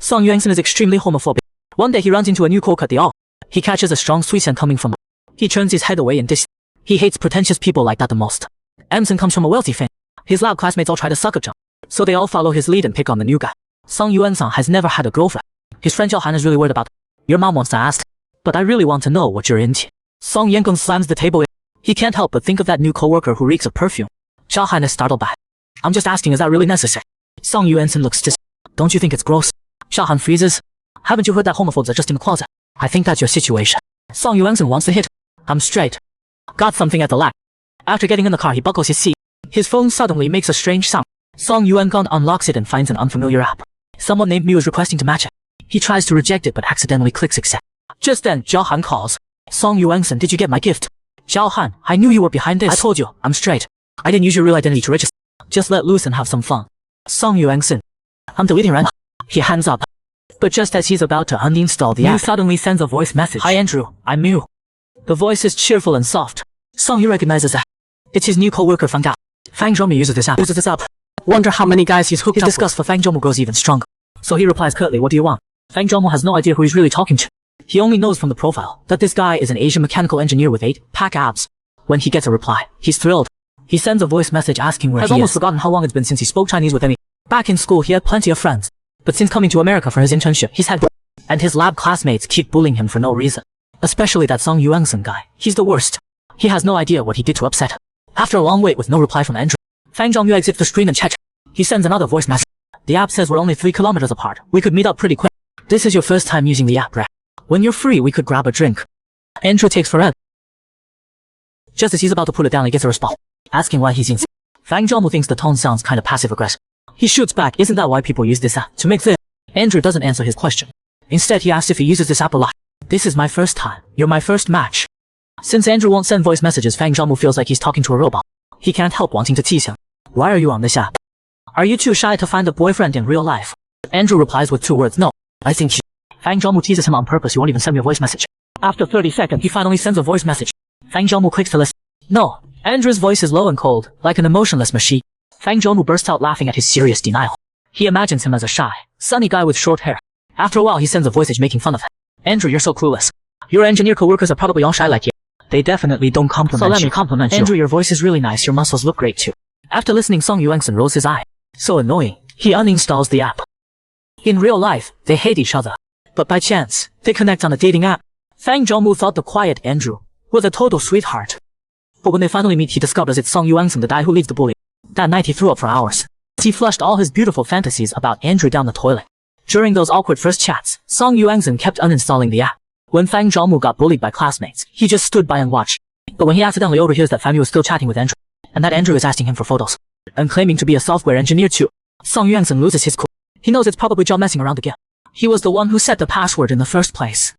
Song Yuanxin is extremely homophobic. One day he runs into a new coworker at the all. He catches a strong sweet scent coming from. He turns his head away in disgust. He hates pretentious people like that the most. Emson comes from a wealthy family. His lab classmates all try to suck up to him, so they all follow his lead and pick on the new guy. Song Yuan-san has never had a girlfriend. His friend Zhao Han is really worried about it. Your mom wants to ask, but I really want to know what you're into. Song Yangon slams the table. He can't help but think of that new coworker who reeks of perfume. Zhao Han is startled by it. I'm just asking, is that really necessary? Song Yuan-san looks distant. Don't you think it's gross? Zhao Han freezes. Haven't you heard that homophobes are just in the closet? I think that's your situation. Song Yuan-san wants to hit. I'm straight. Got something at the lab. After getting in the car, he buckles his seat. His phone suddenly makes a strange sound. Song Yuan-gon unlocks it and finds an unfamiliar app. Someone named Miu is requesting to match it. He tries to reject it but accidentally clicks accept. Just then, Zhao Han calls. Song Yuan-san, did you get my gift? Zhao Han, I knew you were behind this. I told you, I'm straight. I didn't use your real identity to register. Just let loose and have some fun. Song Yuan-san, I'm deleting right now. He hands up. But just as he's about to uninstall the app, Miu suddenly sends a voice message. Hi Andrew, I'm Miu. The voice is cheerful and soft. Song Yu recognizes that. It's his new co-worker Fang Gao. Fang Zhongmu uses this app. Wonder how many guys he's hooked up with. His disgust for Fang Zhongmu grows even stronger. So he replies curtly, what do you want? Fang Zhongmu has no idea who he's really talking to. He only knows from the profile that this guy is an Asian mechanical engineer with 8-pack abs. When he gets a reply, he's thrilled. He sends a voice message asking where he is. Has almost forgotten how long it's been since he spoke Chinese with any. Back in school he had plenty of friends. But since coming to America for his internship, he's had and his lab classmates keep bullying him for no reason. Especially that Song Yuan-san guy. He's the worst. He has no idea what he did to upset him. After a long wait with no reply from Andrew, Fang Zhongyu exits the screen and checks. He sends another voice message. The app says we're only 3 kilometers apart. We could meet up pretty quick. This is your first time using the app, right? When you're free, we could grab a drink. Andrew takes forever. Just as he's about to put it down, he gets a response, asking why he's in. Fang Zhongmu thinks the tone sounds kind of passive-aggressive. He shoots back, isn't that why people use this app? To make clear, Andrew doesn't answer his question. Instead, he asks if he uses this app a lot. This is my first time. You're my first match. Since Andrew won't send voice messages, Fang Zhongmu feels like he's talking to a robot. He can't help wanting to tease him. Why are you on this app? Are you too shy to find a boyfriend in real life? Andrew replies with 2 words, no. I think you. Fang Zhongmu teases him on purpose, you won't even send me a voice message. After 30 seconds, he finally sends a voice message. Fang Zhongmu clicks to listen. No. Andrew's voice is low and cold, like an emotionless machine. Fang Zhongmu bursts out laughing at his serious denial. He imagines him as a shy, sunny guy with short hair. After a while, he sends a voice message making fun of him. Andrew, you're so clueless. Your engineer co-workers are probably all shy like you. They definitely don't compliment you. So let me compliment you. Andrew, your voice is really nice, your muscles look great too. After listening, Song Yuan-san rolls his eye. So annoying. He uninstalls the app. In real life, they hate each other. But by chance, they connect on a dating app. Fang Zhongmu thought the quiet Andrew was a total sweetheart. But when they finally meet, he discovers it's Song Yuan-san, the guy who leads the bully. That night he threw up for hours. He flushed all his beautiful fantasies about Andrew down the toilet. During those awkward first chats, Song Yuan-san kept uninstalling the app. When Fang Zhongmu got bullied by classmates, he just stood by and watched. But when he accidentally overhears that Fang Yu is still chatting with Andrew, and that Andrew is asking him for photos, and claiming to be a software engineer too, Song Yuan-san loses his cool. He knows it's probably Zhao messing around again. He was the one who set the password in the first place.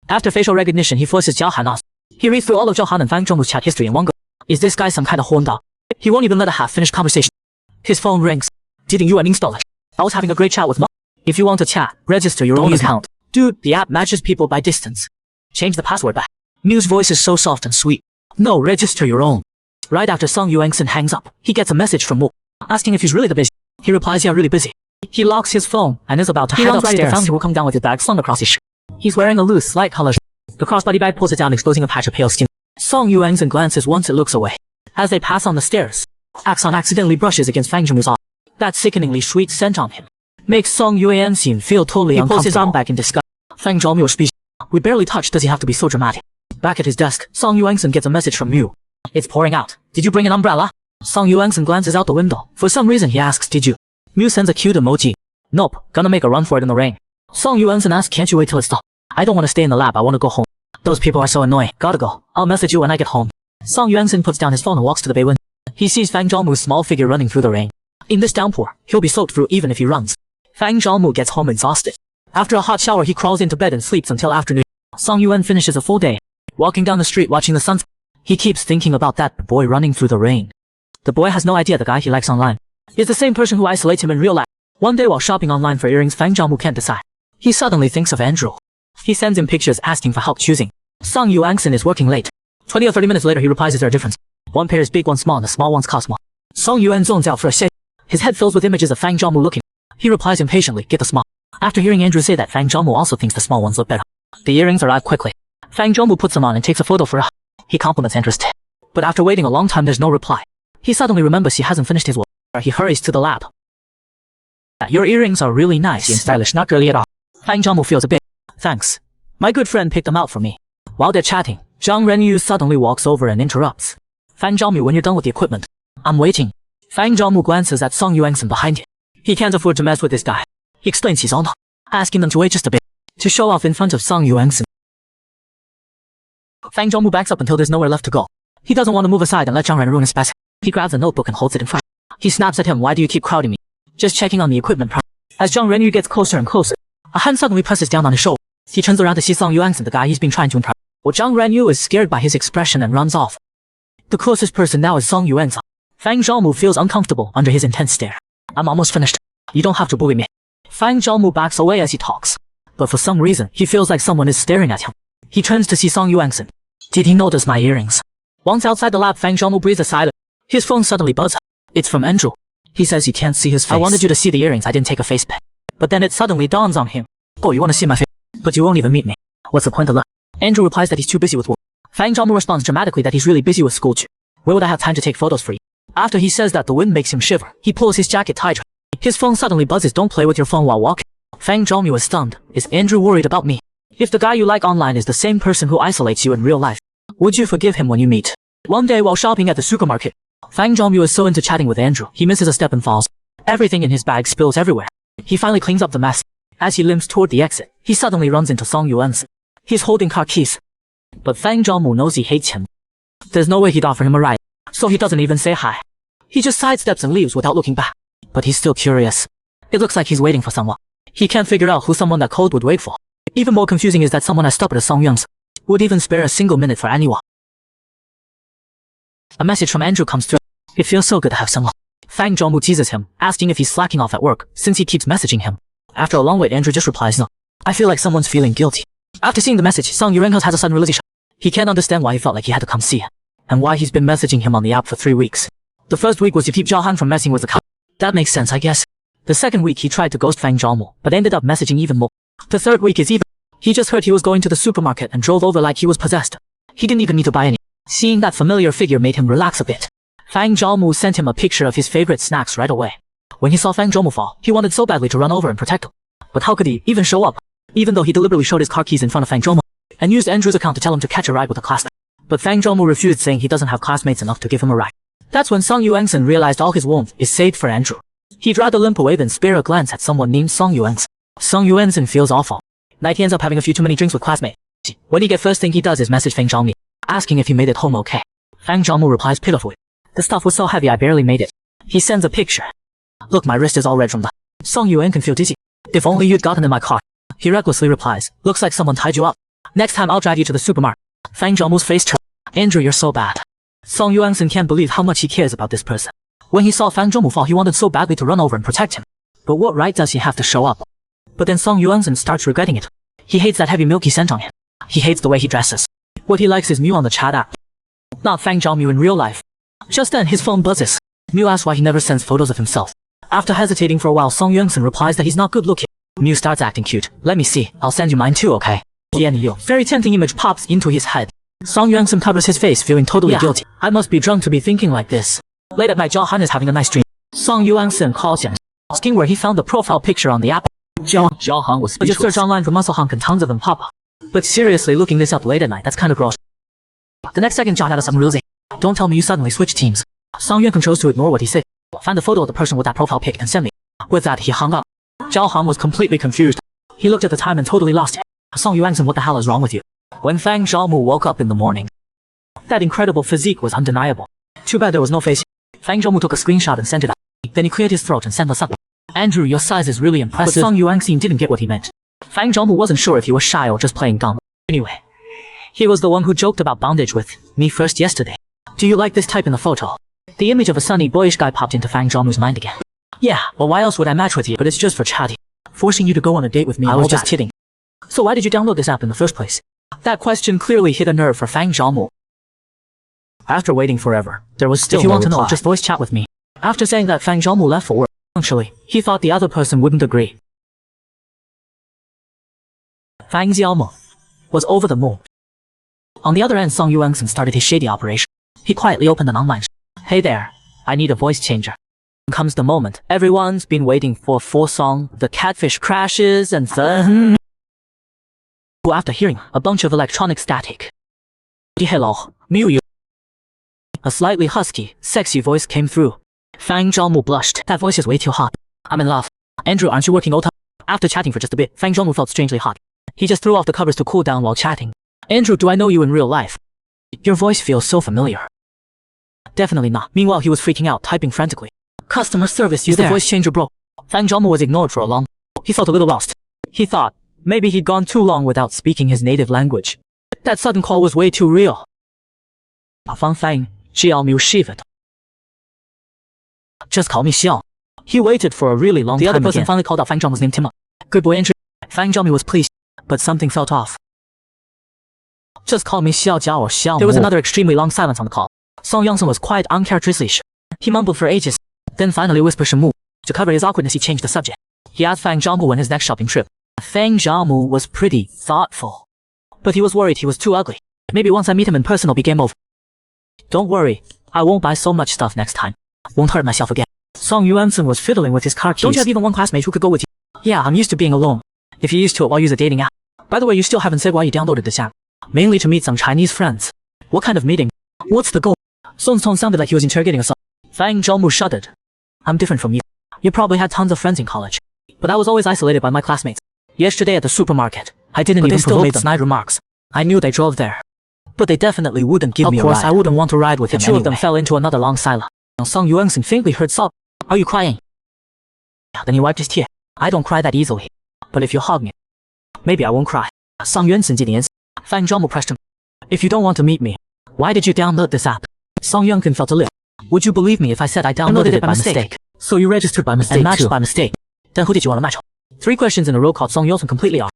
After facial recognition, he forces Zhao Han on. He reads through all of Zhao Han and Fang Zhongmu's chat history in one go. Is this guy some kind of horn dog? He won't even let a half-finished conversation. His phone rings. Didn't you uninstall it? I was having a great chat with Mom. If you want to chat, register your own account. Dude, the app matches people by distance. Change the password back. Miu's voice is so soft and sweet. No, register your own. Right after Song Yuan-san hangs up, he gets a message from Mo, asking if he's really that busy. He replies, yeah, really busy. He locks his phone and is about to head upstairs. Fang will come down with his bag slung across his shirt. He's wearing a loose, light color shirt. The crossbody bag pulls it down, exposing a patch of pale skin. Song Yuan-san glances once it looks away. As they pass on the stairs, Axon accidentally brushes against Fang Zhongmu's arm. That sickeningly sweet scent on him makes Song Yuan-san feel totally uncomfortable. He pulls his arm back in disgust. Fang Zhongmu speaks. We barely touched, does he have to be so dramatic? Back at his desk, Song Yuan-san gets a message from Miu. It's pouring out. Did you bring an umbrella? Song Yuan-san glances out the window. For some reason he asks, did you? Miu sends a cute emoji. Nope, gonna make a run for it in the rain. Song Yuan-san asks, can't you wait till it stops? I don't want to stay in the lab, I want to go home. Those people are so annoying. Gotta go. I'll message you when I get home. Song Yuan-san puts down his phone and walks to the bay window. He sees Fang Zhongmu's small figure running through the rain. In this downpour, he'll be soaked through even if he runs. Fang Zhongmu gets home exhausted. After a hot shower, he crawls into bed and sleeps until afternoon. Song Yuan finishes a full day, walking down the street watching the sunset. He keeps thinking about that boy running through the rain. The boy has no idea the guy he likes online is the same person who isolates him in real life. One day while shopping online for earrings, Fang Zhongmu can't decide. He suddenly thinks of Andrew. He sends him pictures asking for help choosing. Song Yuan-san is working late. 20 or 30 minutes later he replies, is there a difference? One pair is big, one small, and the small one's cost more. Song Yuan zones out for a second. His head fills with images of Fang Zhongmu looking. He replies impatiently, get the small. After hearing Andrew say that, Fang Zhongmu also thinks the small ones look better. The earrings arrive quickly. Fang Zhongmu puts them on and takes a photo for her. He compliments Andrew's taste. But after waiting a long time, there's no reply. He suddenly remembers he hasn't finished his work. He hurries to the lab. Your earrings are really nice and stylish, not girly at all. Fang Zhongmu feels a bit. Thanks. My good friend picked them out for me. While they're chatting, Zhang Renyu suddenly walks over and interrupts. Fang Zhongmu, when you're done with the equipment, I'm waiting. Fang Zhongmu glances at Song Yuanxin behind him. He can't afford to mess with this guy. He explains he's on, asking them to wait just a bit, to show off in front of Song Yuanxin. Fang Zhongmu backs up until there's nowhere left to go. He doesn't want to move aside and let Zhang Ren ruin his pass. He grabs a notebook and holds it in front. He snaps at him, why do you keep crowding me? Just checking on the equipment. As Zhang Renyu gets closer and closer, a hand suddenly presses down on his shoulder. He turns around to see Song Yuanxin, the guy he's been trying to impress. Well, Zhang Renyu is scared by his expression and runs off. The closest person now is Song Yuanxin. Fang Zhongmu feels uncomfortable under his intense stare. I'm almost finished. You don't have to bully me. Fang Zhongmu backs away as he talks. But for some reason, he feels like someone is staring at him. He turns to see Song Yuanxin. Did he notice my earrings? Once outside the lab, Fang Zhongmu breathes a sigh. His phone suddenly buzzes. It's from Andrew. He says he can't see his face. I wanted you to see the earrings, I didn't take a face pic. But then it suddenly dawns on him. Oh, you want to see my face? But you won't even meet me. What's the point of that? Andrew replies that he's too busy with work. Fang Zhongmu responds dramatically that he's really busy with school too. Where would I have time to take photos for you? After he says that, the wind makes him shiver. He pulls his jacket tighter. His phone suddenly buzzes. Don't play with your phone while walking. Fang Zhongmu is stunned. Is Andrew worried about me? If the guy you like online is the same person who isolates you in real life, would you forgive him when you meet? One day while shopping at the supermarket, Fang Zhongmu is so into chatting with Andrew, he misses a step and falls. Everything in his bag spills everywhere. He finally cleans up the mess. As he limps toward the exit, he suddenly runs into Song Yuanxin. He's holding car keys. But Fang Zhongmu knows he hates him. There's no way he'd offer him a ride, so he doesn't even say hi. He just sidesteps and leaves without looking back. But he's still curious. It looks like he's waiting for someone. He can't figure out who someone that cold would wait for. Even more confusing is that someone as stubborn as Song Yuanxin would even spare a single minute for anyone. A message from Andrew comes through. It feels so good to have someone. Fang Zhongmu teases him, asking if he's slacking off at work, since he keeps messaging him. After a long wait, Andrew just replies, no. I feel like someone's feeling guilty. After seeing the message, Song Yuanxin has a sudden realization. He can't understand why he felt like he had to come see him, and why he's been messaging him on the app for 3 weeks. The first week was to keep Zhao Han from messing with the couple. That makes sense, I guess. The second week he tried to ghost Fang Zhongmu, but ended up messaging even more. The third week is even. He just heard he was going to the supermarket and drove over like he was possessed. He didn't even need to buy any. Seeing that familiar figure made him relax a bit. Fang Zhongmu sent him a picture of his favorite snacks right away. When he saw Fang Zhongmu fall, he wanted so badly to run over and protect him. But how could he even show up? Even though he deliberately showed his car keys in front of Fang Zhongmu, and used Andrew's account to tell him to catch a ride with a classmate. But Fang Zhongmu refused, saying he doesn't have classmates enough to give him a ride. That's when Song Yuanxin realized all his warmth is saved for Andrew. He'd rather limp away than spare a glance at someone named Song Yuanxin. Song Yuanxin feels awful. Night he ends up having a few too many drinks with classmates. When he gets first thing he does is message Fang Zhongmu, asking if he made it home okay. Fang Zhongmu replies pitifully. The stuff was so heavy I barely made it. He sends a picture. Look, my wrist is all red from the. Song Yuan can feel dizzy. If only you'd gotten in my car. He recklessly replies, looks like someone tied you up. Next time I'll drive you to the supermarket. Fang Zhongmu's face turned. Andrew, you're so bad. Song Yuanxin can't believe how much he cares about this person. When he saw Fang Zhongmu fall, he wanted so badly to run over and protect him. But what right does he have to show up? But then Song Yuanxin starts regretting it. He hates that heavy milky scent on him. He hates the way he dresses. What he likes is Mew on the chat app. Not Fang Zhongmu in real life. Just then his phone buzzes. Mew asks why he never sends photos of himself. After hesitating for a while, Song Yuanxin replies that he's not good looking. Mew starts acting cute. Let me see, I'll send you mine too, okay? Very tempting image pops into his head. Song Yuanxin covers his face, feeling totally guilty. I must be drunk to be thinking like this. Late at night, Zhao Han is having a nice dream. Song Yuanxin calls him, asking where he found the profile picture on the app. Zhao Han was speechless. Just search online for muscle hunk and tons of them pop up. But seriously, looking this up late at night, that's kinda gross. The next second, Zhao had a sudden realization. Don't tell me you suddenly switched teams. Song Yuanxin chose to ignore what he said. Find the photo of the person with that profile pic and send me. With that, he hung up. Zhao Han was completely confused. He looked at the time and totally lost it. Song Yuanxin, what the hell is wrong with you? When Fang Zhongmu woke up in the morning, that incredible physique was undeniable. Too bad there was no face. Fang Zhongmu took a screenshot and sent it out. Then he cleared his throat and sent us up. Andrew, your size is really impressive. But Song Yuanxin didn't get what he meant. Fang Zhongmu wasn't sure if he was shy or just playing dumb. Anyway, he was the one who joked about bondage with me first yesterday. Do you like this type in the photo? The image of a sunny, boyish guy popped into Fang Zhongmu's mind again. Yeah, well, why else would I match with you? But it's just for chatting. Forcing you to go on a date with me, I was just kidding. So why did you download this app in the first place? That question clearly hit a nerve for Fang Zhongmu. After waiting forever, there was still no reply. If you want to know, just voice chat with me. After saying that, Fang Zhongmu left for work. Actually, he thought the other person wouldn't agree. Fang Jiaomo was over the moon. On the other end, Song Yuanxin started his shady operation. He quietly opened an online shop. Hey there, I need a voice changer. Comes the moment everyone's been waiting for Song. The catfish crashes and then... After hearing a bunch of electronic static. Hello, Miu. A slightly husky, sexy voice came through. Fang Zhaomu blushed. That voice is way too hot. I'm in love. Andrew, aren't you working all time? After chatting for just a bit, Fang Zhaomu felt strangely hot. He just threw off the covers to cool down while chatting. Andrew, do I know you in real life? Your voice feels so familiar. Definitely not. Meanwhile, he was freaking out, typing frantically. Customer service, use the voice changer, bro. Fang Zhaomu was ignored for a long. He felt a little lost. He thought, maybe he'd gone too long without speaking his native language. That sudden call was way too real. Fang Fang, Xiao Miu shivered. Just call me Xiao. He waited for a really long time. The other person finally called out Fang Zhaomu's name, Tim. Good boy entry. Fang Zhaomu was pleased, but something felt off. Just call me Xiao Jia or Xiao Mo. There was another extremely long silence on the call. Song Yangson was quiet, uncharacteristically shy. He mumbled for ages, then finally whispered Shenmu. To cover his awkwardness, he changed the subject. He asked Fang Zhaomu when his next shopping trip. Fang Zhaomu was pretty thoughtful, but he was worried he was too ugly. Maybe once I meet him in person, it'll be game over. Don't worry, I won't buy so much stuff next time. Won't hurt myself again. Song Yuanson was fiddling with his car keys. Don't you have even one classmate who could go with you? Yeah, I'm used to being alone. If you're used to it, I'll use a dating app. By the way, you still haven't said why you downloaded this app. Mainly to meet some Chinese friends. What kind of meeting? What's the goal? Song's tone sounded like he was interrogating a son. Fang Zhaomu shuddered. I'm different from you. You probably had tons of friends in college. But I was always isolated by my classmates. Yesterday at the supermarket, I didn't even provoke snide remarks. I knew they drove there. But they definitely wouldn't give me a ride. Of course, I wouldn't want to ride with him anyway. The two of them fell into another long silence. Song Yuanxin faintly heard sob. Are you crying? Then he wiped his tear. I don't cry that easily. But if you hug me, maybe I won't cry. Song Yuanxin did the answer. Fang Zhaomu pressed him. If you don't want to meet me, why did you download this app? Song Yuanxin felt a lift. Would you believe me if I said I downloaded it by mistake? So you registered by mistake and matched by mistake. Then who did you want to match? 3 questions in a row caught Song Yuanxin completely off.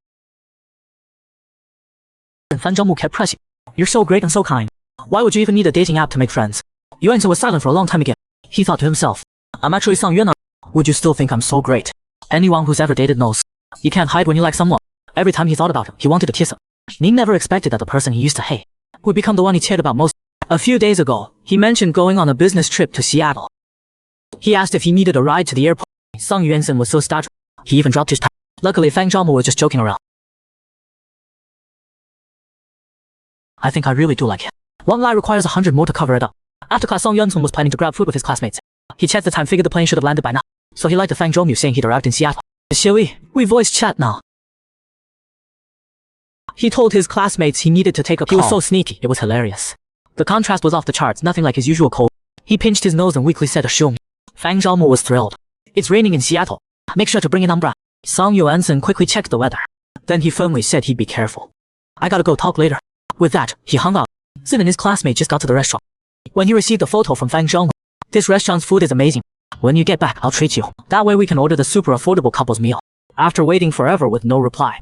And Fang Zhaomu kept pressing. You're so great and so kind. Why would you even need a dating app to make friends? Yuanxin was silent for a long time again. He thought to himself, I'm actually Song Yuan. Would you still think I'm so great? Anyone who's ever dated knows. You can't hide when you like someone. Every time he thought about him, he wanted to kiss him. Ning never expected that the person he used to hate would become the one he cared about most. A few days ago, he mentioned going on a business trip to Seattle. He asked if he needed a ride to the airport. Song Yuanxin was so startled, he even dropped his tie. Luckily, Fang Zhaomu was just joking around. I think I really do like him. One lie requires 100 more to cover it up. After class, Song Yuanxin was planning to grab food with his classmates. He checked the time, figured the plane should have landed by now. So he lied to Fang Zhaomu saying he'd arrived in Seattle. Shall we voice chat now? He told his classmates he needed to take a call. He was so sneaky, it was hilarious. The contrast was off the charts, nothing like his usual cold. He pinched his nose and weakly said, "Assure me." Fang Zhaomu was thrilled. It's raining in Seattle. Make sure to bring an umbrella. Song Yuanxin quickly checked the weather. Then he firmly said he'd be careful. I gotta go, talk later. With that, he hung up. Sid and his classmate just got to the restaurant. When he received a photo from Fang Zhaomu, this restaurant's food is amazing. When you get back, I'll treat you. That way we can order the super affordable couple's meal. After waiting forever with no reply.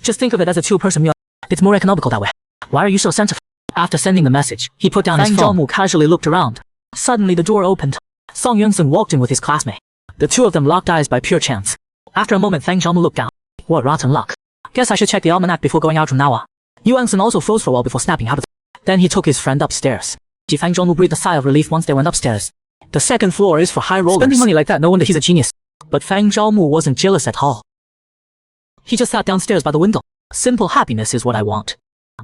Just think of it as a 2-person meal. It's more economical that way. Why are you so sensitive? After sending the message, he put down his phone. Fang Zhaomu casually looked around. Suddenly the door opened. Song Yuanxin walked in with his classmate. The two of them locked eyes by pure chance. After a moment, Fang Zhaomu looked down. What rotten luck. Guess I should check the almanac before going out from now on. Yuanxin also froze for a while before snapping out of it. Then he took his friend upstairs. Fang Zhaomu breathed a sigh of relief once they went upstairs. The second floor is for high rollers. Spending money like that, no wonder he's a genius. But Fang Zhaomu wasn't jealous at all. He just sat downstairs by the window. Simple happiness is what I want.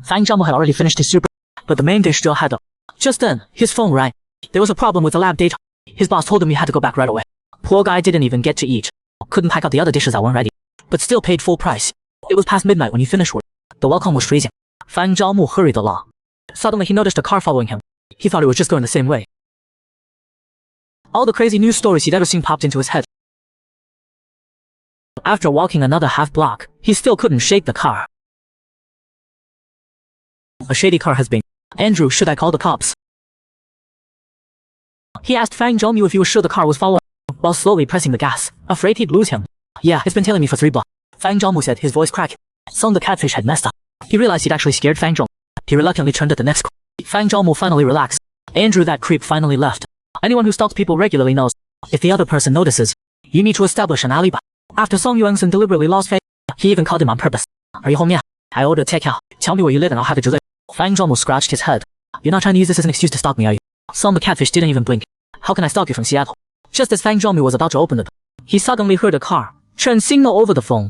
Fang Zhaomu had already finished his super, but the main dish still had a... Just then, his phone rang. There was a problem with the lab data. His boss told him he had to go back right away. Poor guy didn't even get to eat. Couldn't pack out the other dishes that weren't ready. But still paid full price. It was past midnight when he finished work. The welcome was freezing. Fang Zhaomu hurried along. Suddenly he noticed a car following him. He thought it was just going the same way. All the crazy news stories he'd ever seen popped into his head. After walking another half block, he still couldn't shake the car. A shady car has been. Andrew, should I call the cops? He asked Fang Zhaomu if he was sure the car was following, while slowly pressing the gas, afraid he'd lose him. Yeah, it's been tailing me for 3 blocks. Fang Zhaomu said, his voice cracking. Song the catfish had messed up. He realized he'd actually scared Fang Zhaomu. He reluctantly turned at the next corner. Fang Zhaomu finally relaxed. Andrew, that creep, finally left. Anyone who stalks people regularly knows, if the other person notices, you need to establish an alibi. After Song Yuanxin deliberately lost faith, He even called him on purpose. Are you home yet? I ordered takeout. Tell me where you live and I'll have it delivered. Fang Zhongmu scratched his head. You're not trying to use this as an excuse to stalk me, are you? Some the catfish didn't even blink. How can I stalk you from Seattle? Just as Fang Zhongmu was about to open the door, he suddenly heard a car. Chen signal over the phone.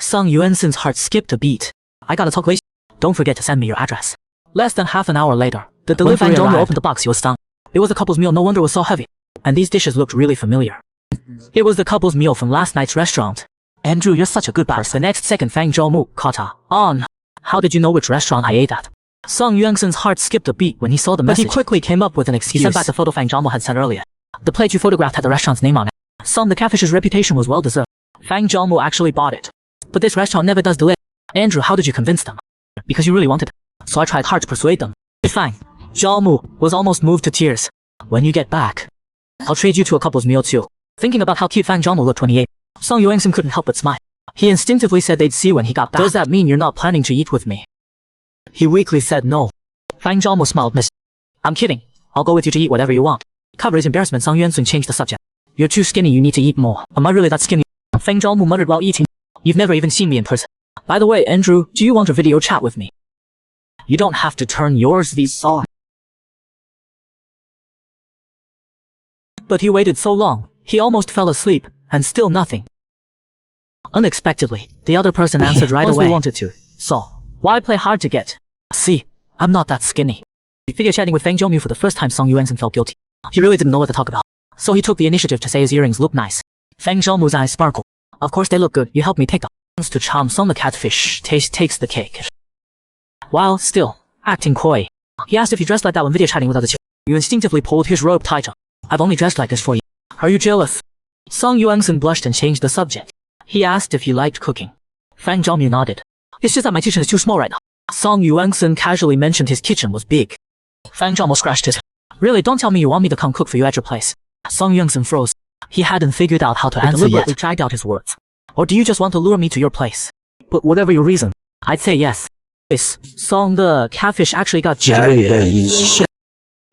Song Yuansen's heart skipped a beat. I gotta talk later. Don't forget to send me your address. Less than half an hour later, the delivery Fang Zhongmu opened the box, he was stunned. It was the couple's meal, no wonder it was so heavy. And these dishes looked really familiar. It was the couple's meal from last night's restaurant. Andrew, you're such a good person. The next second, Fang Zhongmu caught on. How did you know which restaurant I ate at? Song Yuansen's heart skipped a beat when he saw the message. But he quickly came up with an excuse. He sent back the photo Fang Zhongmu had sent earlier. The plate you photographed had the restaurant's name on it. Song the catfish's reputation was well deserved. Fang Zhongmu actually bought it. But this restaurant never does deliver. Andrew, how did you convince them? Because you really wanted it. So I tried hard to persuade them. Fine. Zhongmu was almost moved to tears. When you get back, I'll trade you to a couple's meal too. Thinking about how cute Fang Zhongmu looked when he ate, Song Yuansen couldn't help but smile. He instinctively said they'd see when he got back. Does that mean you're not planning to eat with me? He weakly said no. Fang Zhongmu smiled, miss. I'm kidding. I'll go with you to eat whatever you want. Cover his embarrassment, Song Yuansen changed the subject. You're too skinny, you need to eat more. Am I really that skinny? Fang Zhongmu muttered while eating. You've never even seen me in person. By the way, Andrew, do you want a video chat with me? You don't have to turn yours these on. But he waited so long, he almost fell asleep, and still nothing. Unexpectedly, the other person answered right away. We wanted to. So, why play hard to get? See, I'm not that skinny. Video chatting with Fang Zhongmu for the first time, Song Yuansen felt guilty. He really didn't know what to talk about. So he took the initiative to say his earrings look nice. Fang Zhongmu's eyes sparkled. Of course they look good, you helped me take the to charm Song the catfish takes the cake. While still acting coy, he asked if he dressed like that when video chatting with other children. You instinctively pulled his robe tighter. I've only dressed like this for you. Are you jealous? Song Yuansen blushed and changed the subject. He asked if he liked cooking. Fang Zhongmu nodded. It's just that my kitchen is too small right now. Song Yuansen casually mentioned his kitchen was big. Fang Zhongmu scratched his head. Really, don't tell me you want me to come cook for you at your place. Song Yuansen froze. He hadn't figured out how to answer yet. Deliberately dragged out his words. Or do you just want to lure me to your place? But whatever your reason, I'd say yes. Song the catfish actually got jealous.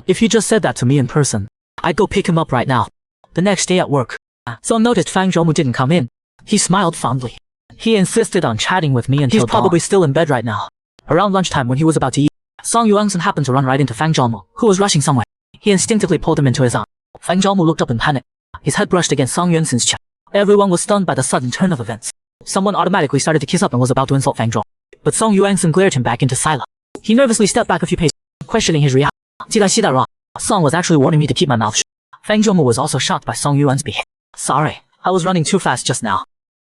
If he just said that to me in person, I'd go pick him up right now. The next day at work, Song noticed Fang Zhongmu didn't come in. He smiled fondly. He insisted on chatting with me until he's probably still in bed right now. Around lunchtime when he was about to eat, Song Yuansen happened to run right into Fang Zhongmu, who was rushing somewhere. He instinctively pulled him into his arms. Fang Zhongmu looked up in panic. His head brushed against Song Yuansen's chest. Everyone was stunned by the sudden turn of events. Someone automatically started to kiss up and was about to insult Fang Zhongmu. But Song Yuansen glared him back into silence. He nervously stepped back a few paces, questioning his reaction. Did I see that wrong? Song was actually warning me to keep my mouth shut. Fang Zhongmu was also shocked by Song Yuansen's behavior. Sorry, I was running too fast just now.